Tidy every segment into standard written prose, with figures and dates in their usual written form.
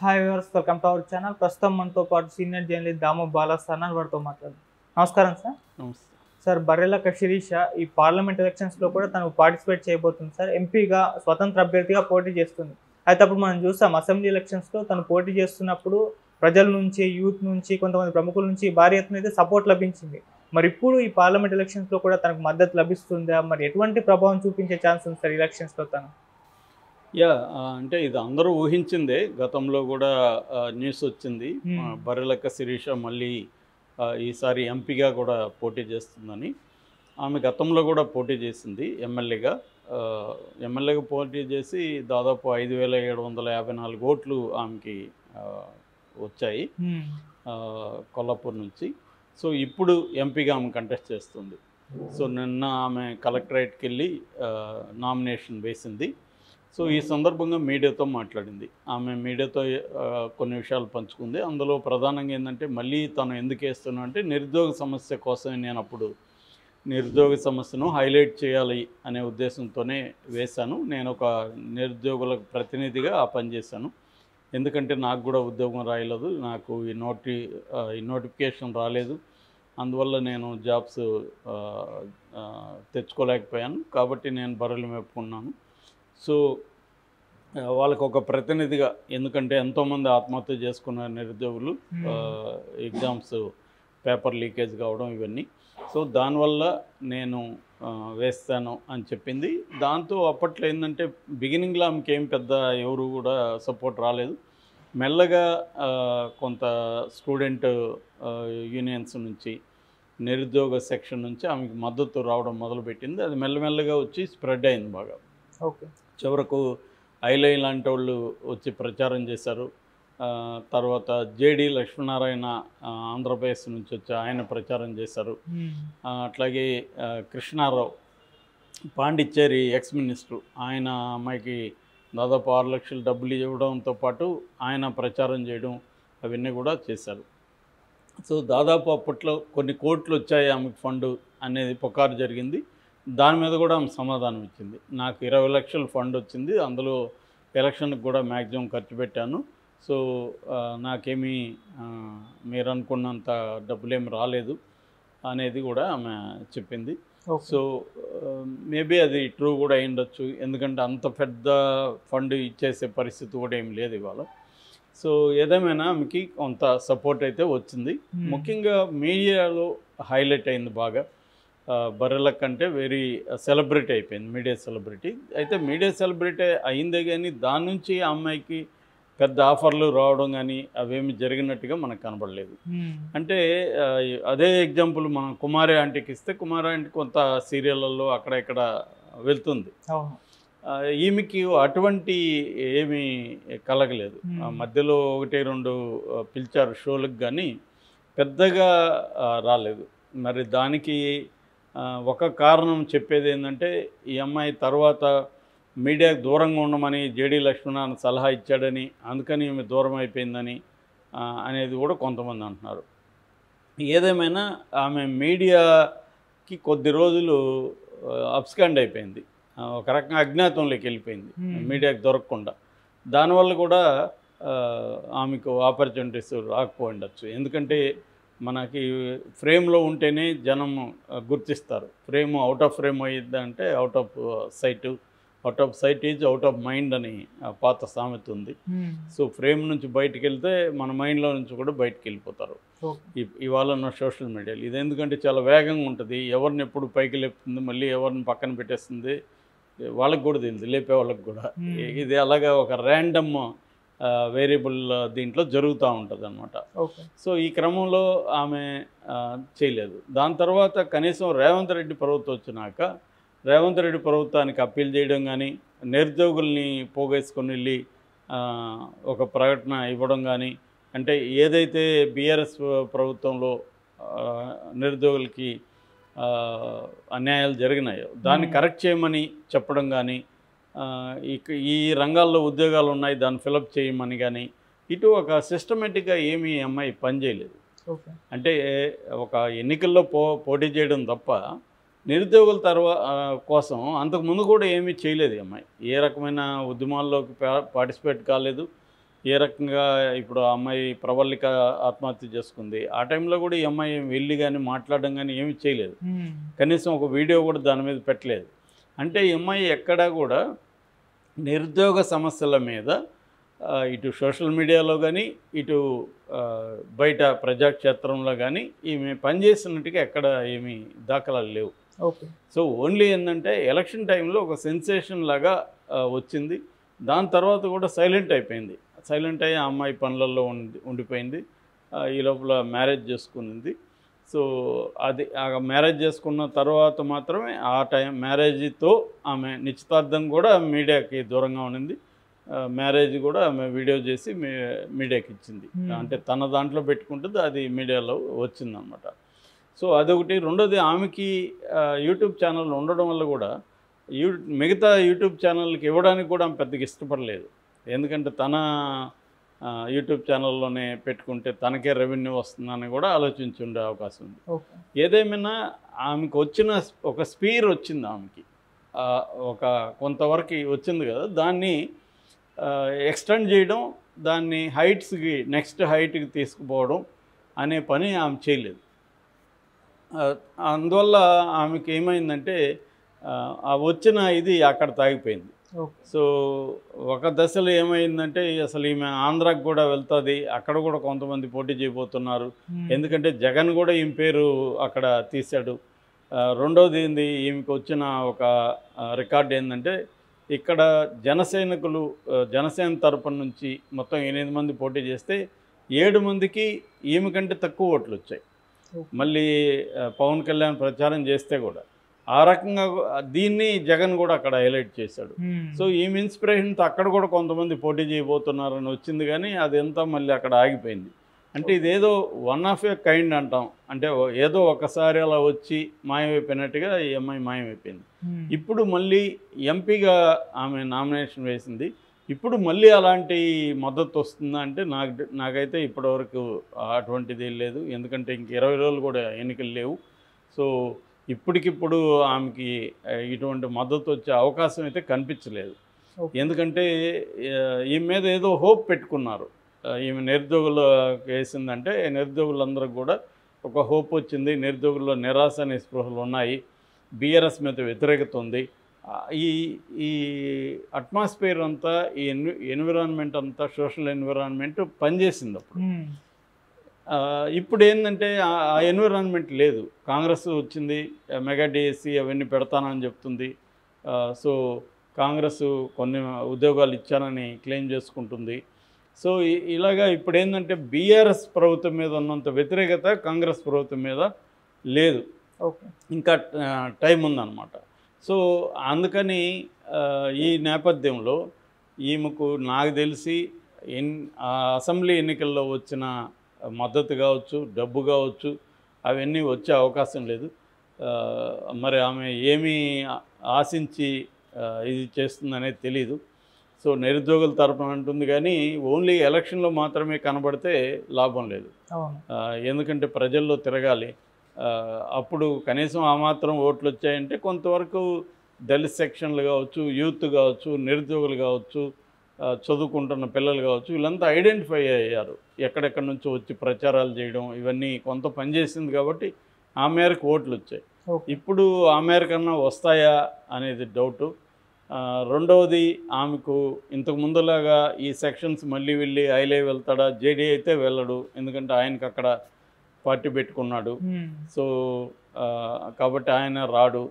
Hi viewers, welcome to our channel. ప్రస్తుతం మనతో పాటు సీనియర్ జర్నలిస్ట్ దాము బాలస్థానాలు వారితో మాట్లాడదాం. నమస్కారం సార్. నమస్తే సార్, బర్రెలక శిరీష ఈ పార్లమెంట్ ఎలక్షన్స్లో కూడా తను పార్టిసిపేట్ చేయబోతుంది సార్. ఎంపీగా స్వతంత్ర అభ్యర్థిగా పోటీ చేస్తుంది. అయితే అప్పుడు మనం చూసాం అసెంబ్లీ ఎలక్షన్స్లో తను పోటీ చేస్తున్నప్పుడు ప్రజల నుంచి, యూత్ నుంచి, కొంతమంది ప్రముఖుల నుంచి భారీ ఎత్తున అయితే సపోర్ట్ లభించింది. మరి ఇప్పుడు ఈ పార్లమెంట్ ఎలక్షన్స్లో కూడా తనకు మద్దతు లభిస్తుందా? మరి ఎటువంటి ప్రభావం చూపించే ఛాన్స్ ఉంది సార్ ఎలక్షన్స్లో తను? అంటే ఇది అందరూ ఊహించిందే. గతంలో కూడా న్యూస్ వచ్చింది, బర్రెలక్క శిరీష మళ్ళీ ఈసారి ఎంపీగా కూడా పోటీ చేస్తుందని. ఆమె గతంలో కూడా పోటీ చేసింది ఎమ్మెల్యేగా పోటీ చేసి దాదాపు 5,754 ఓట్లు ఆమెకి వచ్చాయి కొల్లాపూర్ నుంచి. సో ఇప్పుడు ఎంపీగా ఆమె కంటెస్ట్ చేస్తుంది. సో నిన్న ఆమె కలెక్టరేట్కి వెళ్ళి నామినేషన్ వేసింది. సో ఈ సందర్భంగా మీడియాతో మాట్లాడింది. ఆమె మీడియాతో కొన్ని విషయాలు పంచుకుంది. అందులో ప్రధానంగా ఏంటంటే, మళ్ళీ తను ఎందుకు వేస్తున్నా అంటే, నిరుద్యోగ సమస్య కోసమే నేను అప్పుడు నిరుద్యోగ సమస్యను హైలైట్ చేయాలి అనే ఉద్దేశంతోనే వేశాను. నేను ఒక నిరుద్యోగుల ప్రతినిధిగా ఆ పని చేశాను. ఎందుకంటే నాకు కూడా ఉద్యోగం రాయలేదు, నాకు ఈ నోటిఫికేషన్ రాలేదు. అందువల్ల నేను జాబ్స్ తెచ్చుకోలేకపోయాను. కాబట్టి నేను బర్రెలు మేపుకున్నాను. సో వాళ్ళకు ఒక ప్రతినిధిగా, ఎందుకంటే ఎంతోమంది ఆత్మహత్య చేసుకున్న నిరుద్యోగులు, ఎగ్జామ్స్ పేపర్ లీకేజ్ కావడం ఇవన్నీ. సో దానివల్ల నేను వేస్తాను అని చెప్పింది. దాంతో అప్పట్లో ఏంటంటే, బిగినింగ్లో ఆమెకి ఏం పెద్ద ఎవరు కూడా సపోర్ట్ రాలేదు. మెల్లగా కొంత స్టూడెంట్ యూనియన్స్ నుంచి, నిరుద్యోగ సెక్షన్ నుంచి ఆమెకి మద్దతు రావడం మొదలుపెట్టింది. అది మెల్లమెల్లగా వచ్చి స్ప్రెడ్ అయింది బాగా. ఓకే. చివరకు ఐలై లాంటి వాళ్ళు వచ్చి ప్రచారం చేశారు. తర్వాత జేడి లక్ష్మీనారాయణ ఆంధ్రప్రదేశ్ నుంచి వచ్చి ఆయన ప్రచారం చేశారు. అట్లాగే కృష్ణారావు పాండిచ్చేరి ఎక్స్ మినిస్టర్, ఆయన అమ్మాయికి దాదాపు 6 లక్షలు డబ్బులు ఇవ్వడంతో పాటు ఆయన ప్రచారం చేయడం అవన్నీ కూడా చేశారు. సో దాదాపు అప్పట్లో కొన్ని కోట్లు వచ్చాయి ఆమెకు ఫండ్ అనేది పుకారు జరిగింది. దాని మీద కూడా ఆమె సమాధానం ఇచ్చింది. నాకు 20 లక్షల ఫండ్ వచ్చింది, అందులో ఎలక్షన్కి కూడా మ్యాక్సిమం ఖర్చు పెట్టాను. సో నాకేమీ మీరు అనుకున్నంత డబ్బులేమి రాలేదు అనేది కూడా ఆమె చెప్పింది. సో మేబీ అది ట్రూ కూడా అయి ఉండొచ్చు, ఎందుకంటే అంత పెద్ద ఫండ్ ఇచ్చేసే పరిస్థితి కూడా ఏం లేదు ఇవాళ. సో ఏదేమైనా ఆమెకి కొంత సపోర్ట్ అయితే వచ్చింది. ముఖ్యంగా మీడియాలో హైలైట్ అయింది బాగా. బర్రెలక్క అంటే వెరీ సెలబ్రిటీ అయిపోయింది, మీడియా సెలబ్రిటీ. అయితే మీడియా సెలబ్రిటీ అయిందే కానీ దాని నుంచి ఆ అమ్మాయికి పెద్ద ఆఫర్లు రావడం కానీ అవేమి జరిగినట్టుగా మనకు కనబడలేదు. అంటే అదే ఎగ్జాంపుల్ మనం కుమారి ఆంటీకి ఇస్తే, కుమారి ఆంటీ కొంత సీరియళ్ళల్లో అక్కడ ఇక్కడ వెళ్తుంది. ఈమెకి అటువంటి ఏమీ కలగలేదు. మధ్యలో 1-2 పిలిచారు షోలకు, కానీ పెద్దగా రాలేదు. మరి దానికి ఒక కారణం చెప్పేది ఏంటంటే, ఈ అమ్మాయి తర్వాత మీడియాకు దూరంగా ఉండమని జేడీ లక్ష్మీనారాయణ సలహా ఇచ్చాడని, అందుకని ఈమె దూరం అయిపోయిందని అనేది కూడా కొంతమంది అంటున్నారు. ఏదేమైనా ఆమె మీడియాకి కొద్ది రోజులు అబ్స్కాండ్ అయిపోయింది, ఒక రకంగా అజ్ఞాతంలోకి వెళ్ళిపోయింది మీడియాకు దొరకకుండా. దానివల్ల కూడా ఆమెకు ఆపర్చునిటీస్ రాకపోయిండొచ్చు. ఎందుకంటే మనకి ఫ్రేమ్లో ఉంటేనే జనం గుర్తిస్తారు. ఫ్రేమ్ అవుట్ ఆఫ్ ఫ్రేమ్ అయ్యిద్దంటే out of sight is out of mind అని పాత సామెత ఉంది. సో ఫ్రేమ్ నుంచి బయటికి వెళ్తే మన మైండ్లో నుంచి కూడా బయటికి వెళ్ళిపోతారు ఇవాళ ఉన్న సోషల్ మీడియాలో. ఇది ఎందుకంటే చాలా వేగంగా ఉంటుంది, ఎవరిని ఎప్పుడు పైకి లేపుతుంది, మళ్ళీ ఎవరిని పక్కన పెట్టేస్తుంది వాళ్ళకి కూడా తెలియదు, లేపే వాళ్ళకి కూడా. ఇది అలాగా ఒక ర్యాండమ్ వేరియబుల్ దీంట్లో జరుగుతూ ఉంటుంది అన్నమాట. సో ఈ క్రమంలో ఆమె చేయలేదు. దాని తర్వాత కనీసం రేవంత్ రెడ్డి ప్రభుత్వం వచ్చినాక రేవంత్ రెడ్డి ప్రభుత్వానికి అప్పీల్ చేయడం కానీ, నిరుద్యోగుల్ని పోగేసుకొని వెళ్ళి ఒక ప్రకటన ఇవ్వడం కానీ, అంటే ఏదైతే బీఆర్ఎస్ ప్రభుత్వంలో నిరుద్యోగులకి అన్యాయాలు జరిగినాయో దాన్ని కరెక్ట్ చేయమని చెప్పడం కానీ, ఈ రంగాల్లో ఉద్యోగాలు ఉన్నాయి దాన్ని ఫిలప్ చేయమని కానీ, ఇటు ఒక సిస్టమేటిక్గా ఏమీ అమ్మాయి పనిచేయలేదు. అంటే ఒక ఎన్నికల్లో పోటీ చేయడం తప్ప నిరుద్యోగుల కోసం అంతకుముందు కూడా ఏమీ చేయలేదు అమ్మాయి. ఏ రకమైన ఉద్యమాల్లోకి పార్టిసిపేట్ కాలేదు. ఏ రకంగా ఇప్పుడు ఆ అమ్మాయి ప్రవళిక ఆత్మహత్య చేసుకుంది, ఆ టైంలో కూడా ఈ అమ్మాయి వెళ్ళి కానీ మాట్లాడడం కానీ ఏమీ చేయలేదు. కనీసం ఒక వీడియో కూడా దాని మీద పెట్టలేదు. అంటే ఈ అమ్మాయి ఎక్కడా కూడా నిరుద్యోగ సమస్యల మీద ఇటు సోషల్ మీడియాలో కానీ ఇటు బయట ప్రజాక్షేత్రంలో కానీ ఈమె పనిచేసినట్టుగా ఎక్కడ ఏమీ దాఖలాలు లేవు. ఓకే. సో ఓన్లీ ఏంటంటే ఎలక్షన్ టైంలో ఒక సెన్సేషన్ లాగా వచ్చింది. దాని తర్వాత కూడా సైలెంట్ అయిపోయింది. సైలెంట్ అయ్యి ఆ అమ్మాయి పనులలో ఉండిపోయింది. ఈ లోపల మ్యారేజ్ చేసుకునింది. సో అది ఆ మ్యారేజ్ చేసుకున్న తర్వాత మాత్రమే ఆ మ్యారేజ్తో ఆమె నిశ్చితార్థం కూడా మీడియాకి దూరంగా ఉండింది. మ్యారేజ్ కూడా ఆమె వీడియో చేసి మీడియాకి ఇచ్చింది. అంటే తన దాంట్లో పెట్టుకుంటుంది, అది మీడియాలో వచ్చిందనమాట. సో అదొకటి. రెండోది, ఆమెకి యూట్యూబ్ ఛానల్ ఉండడం వల్ల కూడా మిగతా యూట్యూబ్ ఛానల్కి ఇవ్వడానికి కూడా ఆమె పెద్దగా ఇష్టపడలేదు. ఎందుకంటే తన యూట్యూబ్ ఛానల్లోనే పెట్టుకుంటే తనకే రెవెన్యూ వస్తుందని కూడా ఆలోచించి ఉండే అవకాశం ఉంది. ఏదేమైనా ఆమెకు వచ్చిన ఒక స్పీర్ వచ్చింది, ఆమెకి ఒక కొంతవరకు వచ్చింది కదా, దాన్ని ఎక్స్టెండ్ చేయడం, దాన్ని హైట్స్కి నెక్స్ట్ హైట్కి తీసుకుపోవడం అనే పని ఆమె చేయలేదు. అందువల్ల ఆమెకి ఏమైందంటే ఆ వచ్చిన ఇది అక్కడ తాగిపోయింది. సో ఒక దశలో ఏమైందంటే అసలు ఈమె ఆంధ్రాకి కూడా వెళ్తుంది, అక్కడ కూడా కొంతమంది పోటీ చేయబోతున్నారు. ఎందుకంటే జగన్ కూడా ఈమె పేరు అక్కడ తీశాడు. రెండోది ఏంది, ఈమెకు వచ్చిన ఒక రికార్డు ఏంటంటే ఇక్కడ జనసేన తరపున నుంచి మొత్తం 8 మంది పోటీ చేస్తే 7 మందికి ఈమె కంటే తక్కువ ఓట్లు వచ్చాయి. మళ్ళీ పవన్ కళ్యాణ్ ప్రచారం చేస్తే కూడా ఆ రకంగా దీన్ని జగన్ కూడా అక్కడ హైలైట్ చేశాడు. సో ఈమె ఇన్స్పిరేషన్తో అక్కడ కూడా కొంతమంది పోటీ చేయబోతున్నారని వచ్చింది, కానీ అదంతా మళ్ళీ అక్కడ ఆగిపోయింది. అంటే ఇదేదో వన్ ఆఫ్ ఏ కైండ్ అంటాం, అంటే ఏదో ఒకసారి అలా వచ్చి మాయమైపోయినట్టుగా ఈ అమ్మాయి మాయమైపోయింది. ఇప్పుడు మళ్ళీ ఎంపీగా ఆమె నామినేషన్ వేసింది. ఇప్పుడు మళ్ళీ అలాంటి మద్దతు వస్తుందా అంటే నాకైతే ఇప్పటివరకు అటువంటిది లేదు. ఎందుకంటే ఇంక 20 రోజులు కూడా ఎన్నికలు లేవు. సో ఇప్పటికిప్పుడు ఆమెకి ఇటువంటి మద్దతు వచ్చే అవకాశం అయితే కనిపించలేదు. ఎందుకంటే ఈమె మీద ఏదో హోప్ పెట్టుకున్నారు. ఈమె నిరుద్యోగులు వేసిందంటే నిరుద్యోగులందరికీ కూడా ఒక హోప్ వచ్చింది, నిరుద్యోగుల్లో నిరాశ నిస్పృహలు ఉన్నాయి, బీఆర్ఎస్ మీద వ్యతిరేకత ఉంది. ఈ అట్మాస్ఫియర్ అంతా, ఈ ఎన్విరాన్మెంట్ అంతా, సోషల్ ఎన్విరాన్మెంట్ పనిచేసింది అప్పుడు. ఇప్పుడు ఏంటంటే ఆ ఎన్విరాన్మెంట్ లేదు. కాంగ్రెస్ వచ్చింది, మెగా డిఎస్సి అవన్నీ పెడతానని చెప్తుంది. సో కాంగ్రెస్ కొన్ని ఉద్యోగాలు ఇచ్చానని క్లెయిమ్ చేసుకుంటుంది. సో ఇలాగా ఇప్పుడు ఏంటంటే బీఆర్ఎస్ ప్రభుత్వం మీద ఉన్నంత వ్యతిరేకత కాంగ్రెస్ ప్రభుత్వం మీద లేదు. ఇంకా టైం ఉందన్నమాట. సో అందుకని ఈ నేపథ్యంలో ఈమెకు నాకు తెలిసి అసెంబ్లీ ఎన్నికల్లో వచ్చిన మద్దతు కావచ్చు, డబ్బు కావచ్చు, అవన్నీ వచ్చే అవకాశం లేదు. మరి ఆమె ఏమీ ఆశించి ఇది చేస్తుందనేది తెలీదు. సో నిరుద్యోగుల తరపున అంటుంది, కానీ ఓన్లీ ఎలక్షన్లో మాత్రమే కనబడితే లాభం లేదు. ఎందుకంటే ప్రజల్లో తిరగాలి. అప్పుడు కనీసం ఆ మాత్రం ఓట్లు వచ్చాయంటే కొంతవరకు దళిత సెక్షన్లు కావచ్చు, యూత్ కావచ్చు, నిరుద్యోగులు కావచ్చు, చదువుకుంటున్న పిల్లలు కావచ్చు, వీళ్ళంతా ఐడెంటిఫై అయ్యారు. ఎక్కడెక్కడి నుంచి వచ్చి ప్రచారాలు చేయడం ఇవన్నీ కొంత పనిచేసింది కాబట్టి ఆ మేరకు ఓట్లు వచ్చాయి. ఇప్పుడు ఆ మేరకన్నా వస్తాయా అనేది డౌటు. రెండవది, ఆమెకు ఇంతకు ముందులాగా ఈ సెక్షన్స్ మళ్ళీ వెళ్ళి ఐలే వెళ్తాడా, జేడీ అయితే వెళ్ళడు, ఎందుకంటే ఆయనకు అక్కడ పార్టీ పెట్టుకున్నాడు. సో కాబట్టి ఆయన రాడు.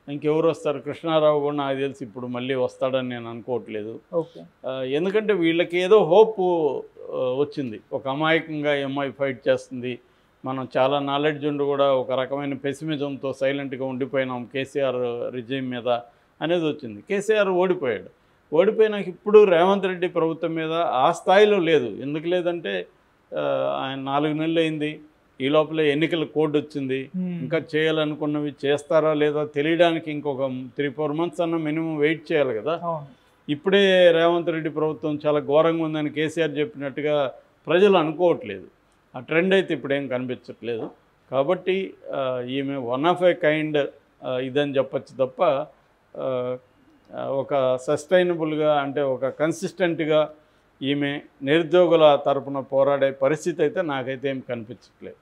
ఇంకెవరు వస్తారు? కృష్ణారావు కూడా నాకు తెలిసి ఇప్పుడు మళ్ళీ వస్తాడని నేను అనుకోవట్లేదు. ఎందుకంటే వీళ్ళకి ఏదో హోప్ వచ్చింది. ఒక అమాయకంగా ఎంఐ ఫైట్ చేస్తుంది, మనం చాలా నాలెడ్జ్ ఉండి కూడా ఒక రకమైన పెసిమిజంతో సైలెంట్గా ఉండిపోయినాం కేసీఆర్ రిజైమ్ మీద అనేది వచ్చింది. కేసీఆర్ ఓడిపోయాడు. ఓడిపోయినాక ఇప్పుడు రేవంత్ రెడ్డి ప్రభుత్వం మీద ఆ స్థాయిలో లేదు. ఎందుకు లేదంటే ఆయన 4 నెలలు అయింది, ఈ లోపల ఎన్నికల కోడ్ వచ్చింది. ఇంకా చేయాలనుకున్నవి చేస్తారా లేదా తెలియడానికి ఇంకొక 3-4 మంత్స్ అన్న మినిమం వెయిట్ చేయాలి కదా. ఇప్పుడే రేవంత్ రెడ్డి ప్రభుత్వం చాలా ఘోరంగా ఉందని కేసీఆర్ చెప్పినట్టుగా ప్రజలు అనుకోవట్లేదు. ఆ ట్రెండ్ అయితే ఇప్పుడేం కనిపించట్లేదు. కాబట్టి ఈమె వన్ ఆఫ్ ఏ కైండ్ ఇదని చెప్పచ్చు తప్ప ఒక సస్టైనబుల్గా, అంటే ఒక కన్సిస్టెంట్గా ఈమె నిరుద్యోగుల తరపున పోరాడే పరిస్థితి అయితే నాకైతే ఏం కనిపించట్లేదు.